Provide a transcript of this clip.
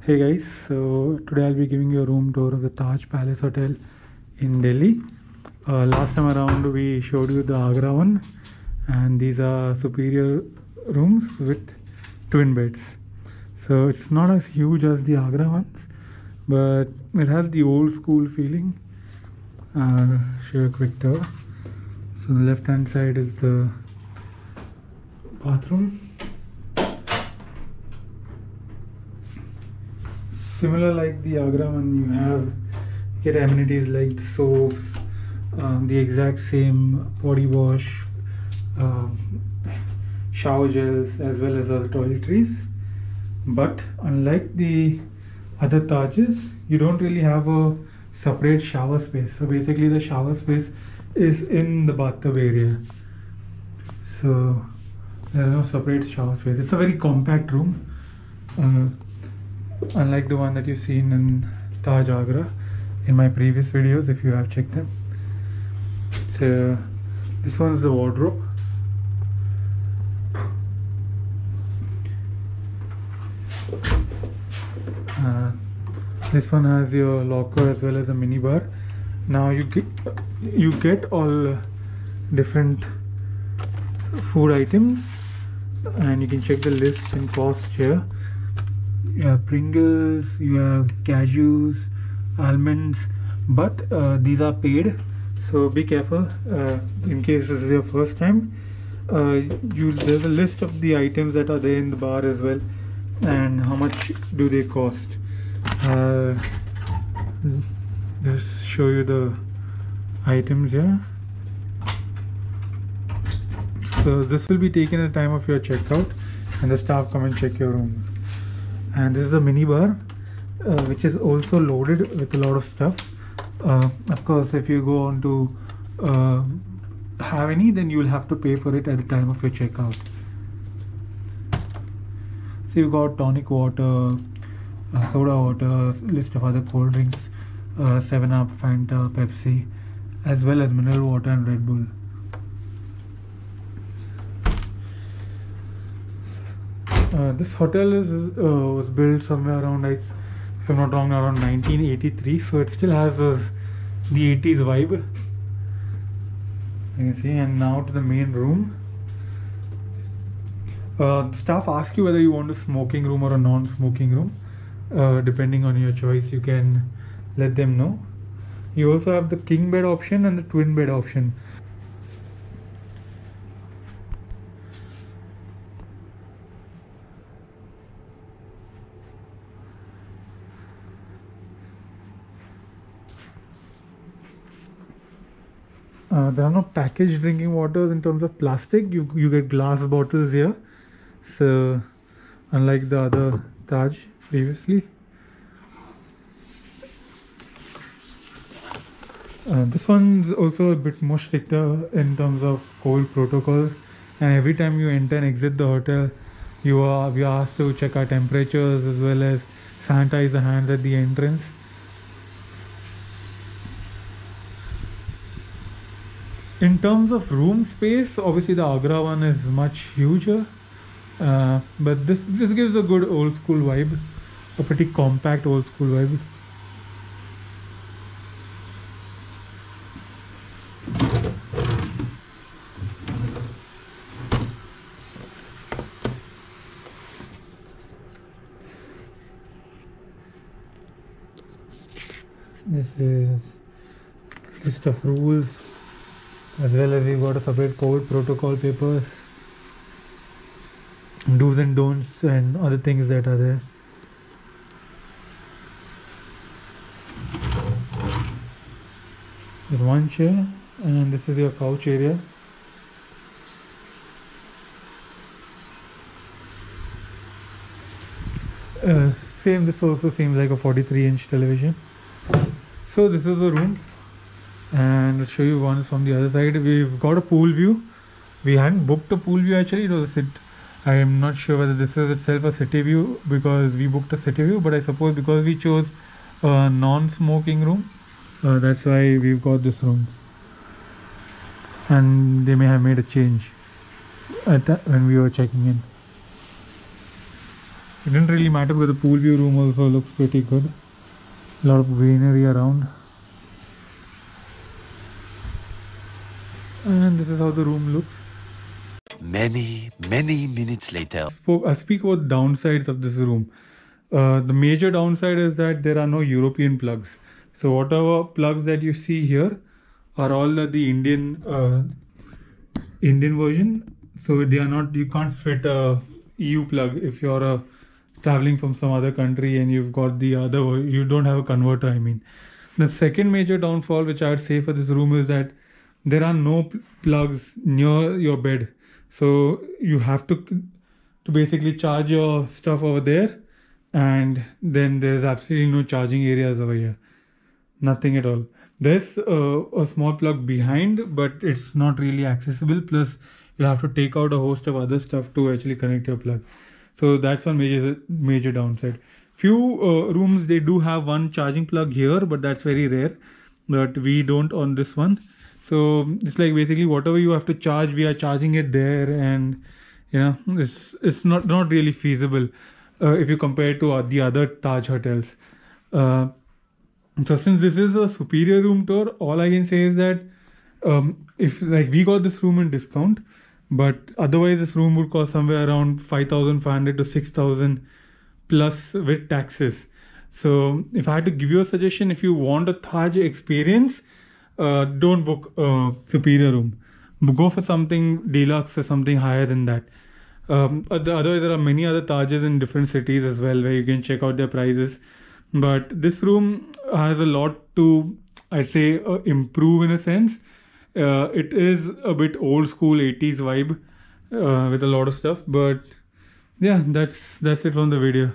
Hey guys, so today I'll be giving you a room tour of the Taj Palace Hotel in Delhi. Last time around we showed you the Agra one, and these are superior rooms with twin beds. So it's not as huge as the Agra ones, but it has the old school feeling. I'll show you a quick tour. So the left hand side is the bathroom. Similar like the Agra one, you get amenities like the soaps, the exact same body wash, um, shower gels, as well as other toiletries. But unlike the other Tajes, you don't really have a separate shower space. So basically the shower space is in the bathtub area. So there's no separate shower space. It's a very compact room. Unlike the one that you've seen in Taj Agra in my previous videos, if you have checked them. So this one is the wardrobe. This one has your locker as well as a mini bar. Now you get all different food items, and you can check the list and cost here. You have Pringles, you have cashews, almonds, but these are paid, so be careful in case this is your first time. There's a list of the items that are there in the bar as well, and how much do they cost. Just show you the items here. So this will be taken at the time of your checkout, and the staff come and check your room. And this is a mini bar, which is also loaded with a lot of stuff. Of course, if you go on to have any, then you will have to pay for it at the time of your checkout. So you've got tonic water, soda water, list of other cold drinks, 7-Up, Fanta, Pepsi, as well as mineral water and Red Bull. This hotel was built somewhere around, if I'm not wrong, around 1983, so it still has the 80s vibe. You can see. And now to the main room. The staff ask you whether you want a smoking room or a non-smoking room. Depending on your choice, you can let them know. You also have the king bed option and the twin bed option. There are no packaged drinking waters in terms of plastic. You get glass bottles here. So unlike the other Taj previously. This one's also a bit more stricter in terms of COVID protocols, and every time you enter and exit the hotel, we are asked to check our temperatures as well as sanitize the hands at the entrance. In terms of room space, obviously the Agra one is much huger, but this gives a good old school vibe, a pretty compact old school vibe. This is list of rules, as well as we've got a separate COVID protocol papers, do's and don'ts, and other things that are there. There's one chair, and this is your couch area. Same, this also seems like a 43-inch television. So this is the room, and I'll show you one from the other side. We've got a pool view. We hadn't booked a pool view actually. It was I am not sure whether this is itself a city view, because we booked a city view, but I suppose because we chose a non-smoking room, that's why we've got this room. And they may have made a change when we were checking in. It didn't really matter because the pool view room also looks pretty good. A lot of greenery around. And this is how the room looks. Many minutes later. I speak about downsides of this room. The major downside is that there are no European plugs. So whatever plugs that you see here are all the Indian version. So they are not. You can't fit a EU plug if you're traveling from some other country and you've got the other. You don't have a converter. I mean, the second major downfall, which I would say for this room, is that there are no plugs near your bed. So you have to basically charge your stuff over there, and then there's absolutely no charging areas over here. Nothing at all. There's a small plug behind, but it's not really accessible. Plus, you have to take out a host of other stuff to actually connect your plug. So that's one major downside. Few rooms they do have one charging plug here, but that's very rare. But we don't on this one. So it's like basically whatever you have to charge, we are charging it there, and it's not really feasible if you compare it to the other Taj hotels. So since this is a superior room tour, all I can say is that if like we got this room in discount, but otherwise this room would cost somewhere around 5,500 to 6,000 plus with taxes. So if I had to give you a suggestion, if you want a Taj experience, don't book a superior room. Go for something deluxe or something higher than that. Otherwise, there are many other Tajes in different cities as well where you can check out their prices. But this room has a lot to, I'd say, improve in a sense. It is a bit old school 80s vibe with a lot of stuff. But yeah, that's it from the video.